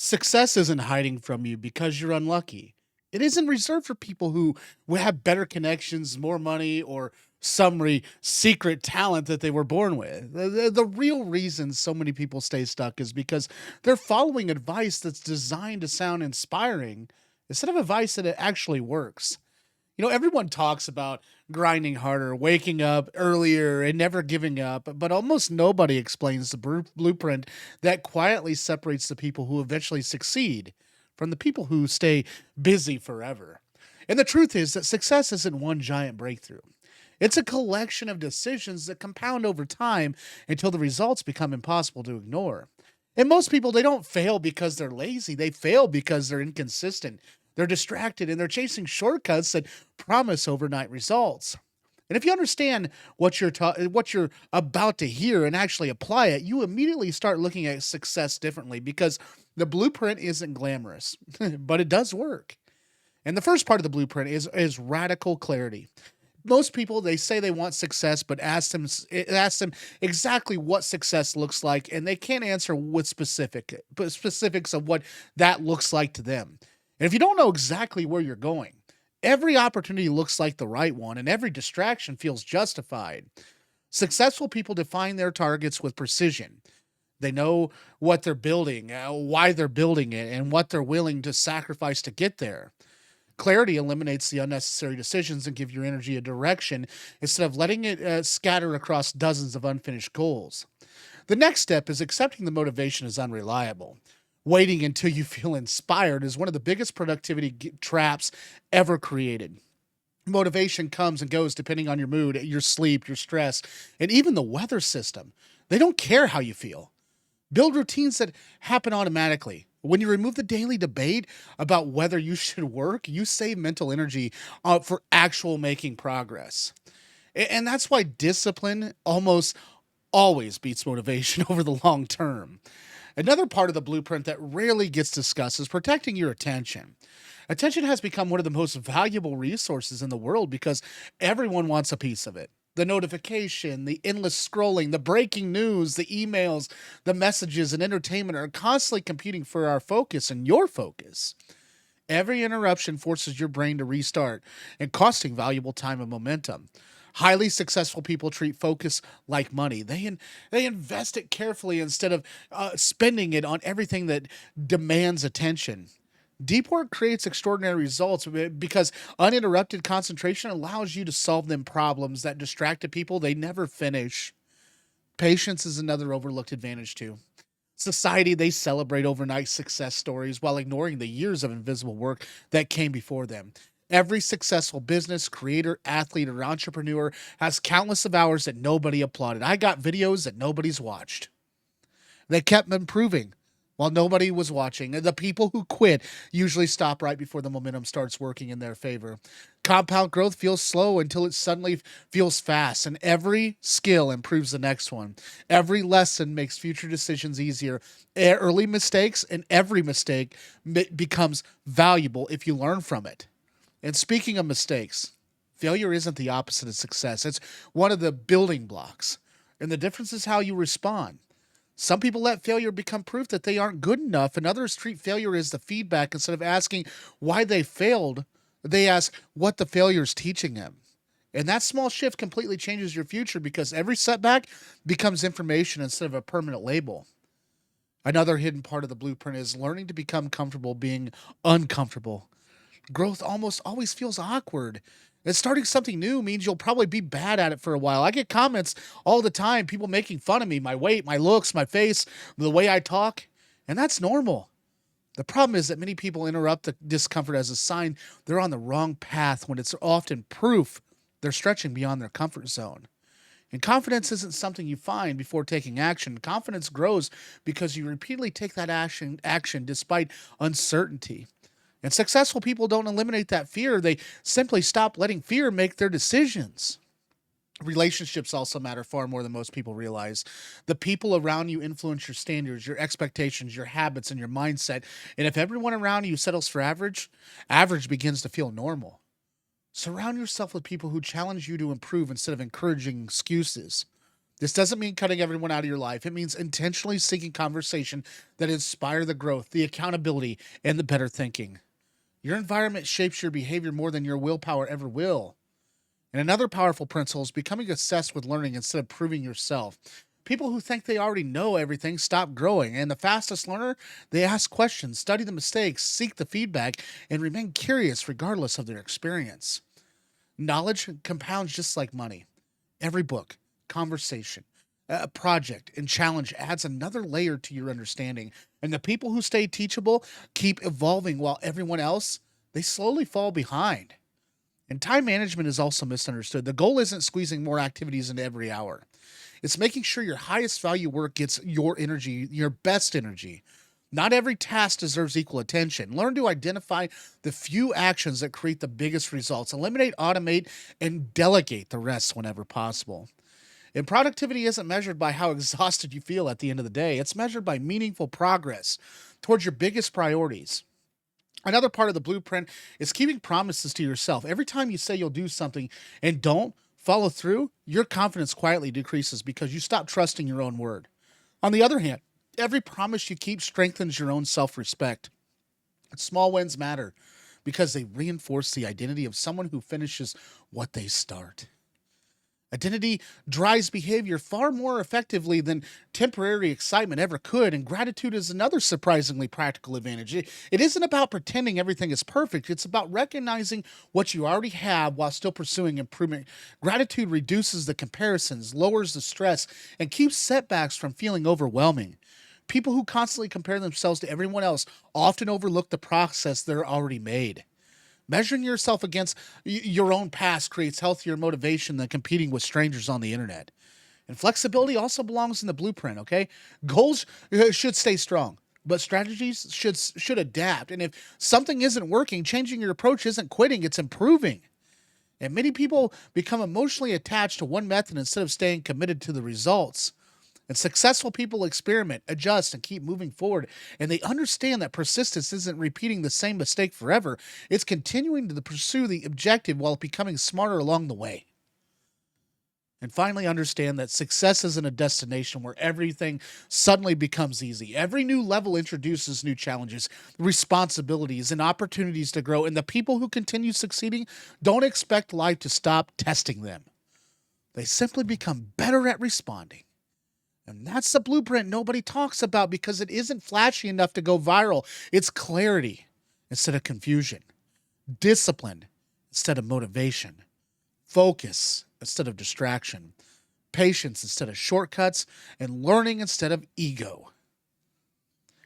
Success isn't hiding from you because you're unlucky. It isn't reserved for people who will have better connections, more money, or secret talent that they were born with. The real reason so many people stay stuck is because they're following advice that's designed to sound inspiring instead of advice that it actually works. Everyone talks about grinding harder, waking up earlier, and never giving up, but almost nobody explains the blueprint that quietly separates the people who eventually succeed from the people who stay busy forever. And the truth is that success isn't one giant breakthrough. It's a collection of decisions that compound over time until the results become impossible to ignore. And most people, they don't fail because they're lazy. They fail because they're inconsistent. They're distracted and they're chasing shortcuts that promise overnight results. And if you understand what you're about to hear and actually apply it, you immediately start looking at success differently because the blueprint isn't glamorous, but it does work. And the first part of the blueprint is radical clarity. Most people, they say they want success, but ask them exactly what success looks like, and they can't answer with specifics of what that looks like to them. And if you don't know exactly where you're going, every opportunity looks like the right one, and every distraction feels justified. Successful people define their targets with precision. They know what they're building, why they're building it, and what they're willing to sacrifice to get there. Clarity eliminates the unnecessary decisions and give your energy a direction instead of letting it scatter across dozens of unfinished goals. The next step is accepting the motivation is unreliable. Waiting until you feel inspired is one of the biggest productivity traps ever created. Motivation comes and goes depending on your mood, your sleep, your stress, and even the weather system. They don't care how you feel. Build routines that happen automatically. When you remove the daily debate about whether you should work, you save mental energy for actual making progress. And that's why discipline almost always beats motivation over the long term. Another part of the blueprint that rarely gets discussed is protecting your attention. Attention has become one of the most valuable resources in the world because everyone wants a piece of it. The notification, the endless scrolling, the breaking news, the emails, the messages, and entertainment are constantly competing for our focus and your focus. Every interruption forces your brain to restart and costing valuable time and momentum. Highly successful people treat focus like money. They invest it carefully instead of spending it on everything that demands attention. Deep work creates extraordinary results because uninterrupted concentration allows you to solve them problems that distracted people they never finish. Patience is another overlooked advantage too. Society, they celebrate overnight success stories while ignoring the years of invisible work that came before them. Every successful business, creator, athlete, or entrepreneur has countless of hours that nobody applauded. I got videos that nobody's watched. They kept improving while nobody was watching. And the people who quit usually stop right before the momentum starts working in their favor. Compound growth feels slow until it suddenly feels fast, and every skill improves the next one. Every lesson makes future decisions easier. Early mistakes and every mistake becomes valuable if you learn from it. And speaking of mistakes, failure isn't the opposite of success. It's one of the building blocks. And the difference is how you respond. Some people let failure become proof that they aren't good enough, and others treat failure as the feedback. Instead of asking why they failed, they ask what the failure is teaching them. And that small shift completely changes your future because every setback becomes information instead of a permanent label. Another hidden part of the blueprint is learning to become comfortable being uncomfortable. Growth almost always feels awkward. And starting something new means you'll probably be bad at it for a while. I get comments all the time, people making fun of me, my weight, my looks, my face, the way I talk, and that's normal. The problem is that many people interrupt the discomfort as a sign they're on the wrong path when it's often proof they're stretching beyond their comfort zone. And confidence isn't something you find before taking action. Confidence grows because you repeatedly take that action despite uncertainty. And successful people don't eliminate that fear. They simply stop letting fear make their decisions. Relationships also matter far more than most people realize. The people around you influence your standards, your expectations, your habits, and your mindset. And if everyone around you settles for average, average begins to feel normal. Surround yourself with people who challenge you to improve instead of encouraging excuses. This doesn't mean cutting everyone out of your life. It means intentionally seeking conversation that inspire the growth, the accountability, and the better thinking. Your environment shapes your behavior more than your willpower ever will. And another powerful principle is becoming obsessed with learning instead of proving yourself. People who think they already know everything stop growing, and the fastest learner, they ask questions, study the mistakes, seek the feedback, and remain curious regardless of their experience. Knowledge compounds just like money. Every book, conversation, project, and challenge adds another layer to your understanding. And the people who stay teachable keep evolving while everyone else, they slowly fall behind. And time management is also misunderstood. The goal isn't squeezing more activities into every hour. It's making sure your highest value work gets your energy, your best energy. Not every task deserves equal attention. Learn to identify the few actions that create the biggest results. Eliminate, automate, and delegate the rest whenever possible. And productivity isn't measured by how exhausted you feel at the end of the day. It's measured by meaningful progress towards your biggest priorities. Another part of the blueprint is keeping promises to yourself. Every time you say you'll do something and don't follow through, your confidence quietly decreases because you stop trusting your own word. On the other hand, every promise you keep strengthens your own self respect. Small wins matter because they reinforce the identity of someone who finishes what they start. Identity drives behavior far more effectively than temporary excitement ever could, and gratitude is another surprisingly practical advantage. It isn't about pretending everything is perfect, it's about recognizing what you already have while still pursuing improvement. Gratitude reduces the comparisons, lowers the stress, and keeps setbacks from feeling overwhelming. People who constantly compare themselves to everyone else often overlook the process they're already made. Measuring yourself against your own past creates healthier motivation than competing with strangers on the internet. And flexibility also belongs in the blueprint, okay? Goals should stay strong, but strategies should adapt. And if something isn't working, changing your approach isn't quitting, it's improving. And many people become emotionally attached to one method instead of staying committed to the results. And successful people experiment, adjust, and keep moving forward. And they understand that persistence isn't repeating the same mistake forever, it's continuing to pursue the objective while becoming smarter along the way. And finally, understand that success isn't a destination where everything suddenly becomes easy. Every new level introduces new challenges, responsibilities, and opportunities to grow. And the people who continue succeeding don't expect life to stop testing them, they simply become better at responding. And that's the blueprint nobody talks about because it isn't flashy enough to go viral. It's clarity instead of confusion, discipline instead of motivation, focus instead of distraction, patience instead of shortcuts, and learning instead of ego.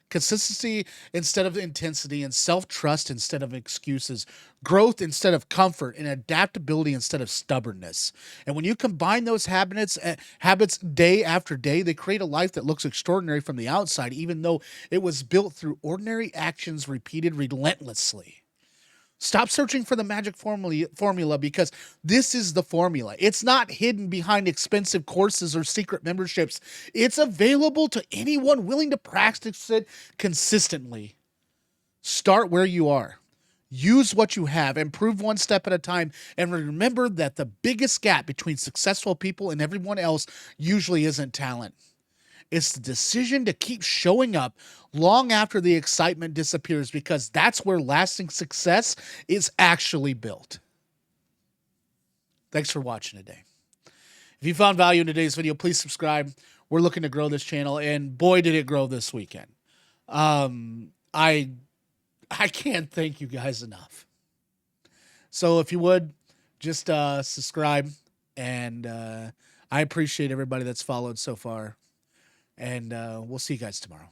Consistency instead of intensity, and self trust instead of excuses, growth instead of comfort, and adaptability instead of stubbornness. And when you combine those habits day after day, they create a life that looks extraordinary from the outside, even though it was built through ordinary actions repeated relentlessly. Stop searching for the magic formula because this is the formula. It's not hidden behind expensive courses or secret memberships. It's available to anyone willing to practice it consistently. Start where you are. Use what you have, improve one step at a time, and remember that the biggest gap between successful people and everyone else usually isn't talent. It's the decision to keep showing up long after the excitement disappears because that's where lasting success is actually built. Thanks for watching today. If you found value in today's video, please subscribe. We're looking to grow this channel, and boy, did it grow this weekend. I can't thank you guys enough. So if you would, just subscribe, and I appreciate everybody that's followed so far. And we'll see you guys tomorrow.